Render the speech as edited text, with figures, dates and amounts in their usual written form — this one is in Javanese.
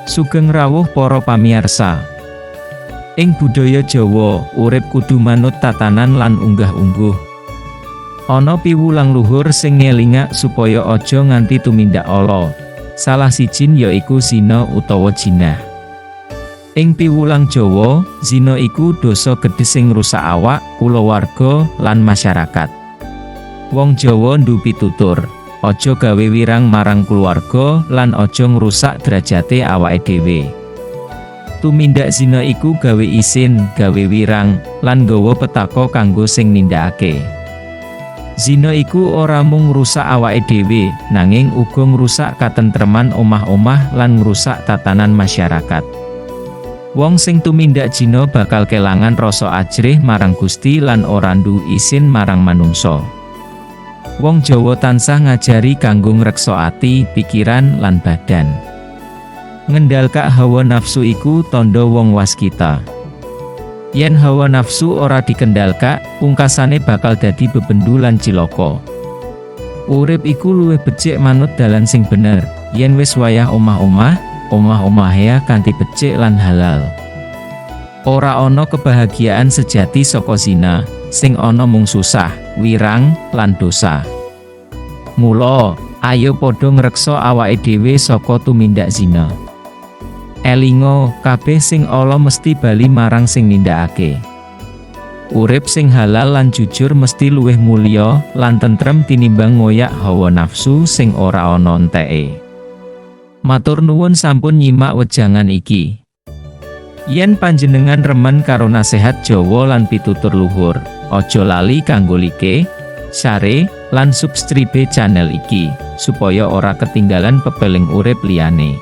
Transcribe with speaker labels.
Speaker 1: Sugeng rawuh para pamirsa. Ing budaya Jawa, urip kudu manut tatanan lan unggah-ungguh. Ana piwulang luhur sing ngelingak supaya aja nganti tumindak ala. Salah siji yaiku zina utawa jinah. Ing piwulang Jawa, zina iku dosa gedhe sing ngrusak awak, kulawarga, lan masyarakat. Wong Jawa nduwe pitutur, aja gawe wirang marang kulawarga lan aja ngrusak derajate awake dhewe. Tumindak zina iku gawe isin, gawe wirang, lan nggawa petaka kanggo sing nindakake. Zina iku ora mung ngrusak awake dhewe, nanging uga ngrusak katentreman omah-omah lan ngrusak tatanan masyarakat. Wong sing tumindak zina bakal kelangan rasa ajrih marang Gusti lan ora nduwe isin marang manungsa. Wong Jawa tansah ngajari kanggo ngreksa ati, pikiran, lan badan. Ngendhalkak hawa nafsu iku tandha wong waskita. Yen hawa nafsu ora dikendhalkak, pungkasane bakal dadi bebendu lan cilaka. Urip iku luwih becik manut dalan sing bener. Yen wis wayah omah-omah kanthi becik lan halal. Ora ana kebahagiaan sejati saka zina, sing ana mung susah, wirang, lan dosa. Mula, ayo padha ngreksa awake dhewe saka tumindak zina. Elinga, kabeh sing ala mesti bali marang sing nindakake. Urip sing halal lan jujur mesti luwih mulya lan tentrem tinimbang ngoyak hawa nafsu sing ora ana enteke. Matur nuwun sampun nyimak wejangan iki. Yen panjenengan remen karo nasihat Jawa lan pitutur luhur, aja lali kanggo like, share, lan subscribe channel iki, supaya ora ketinggalan pepeling urip liyane.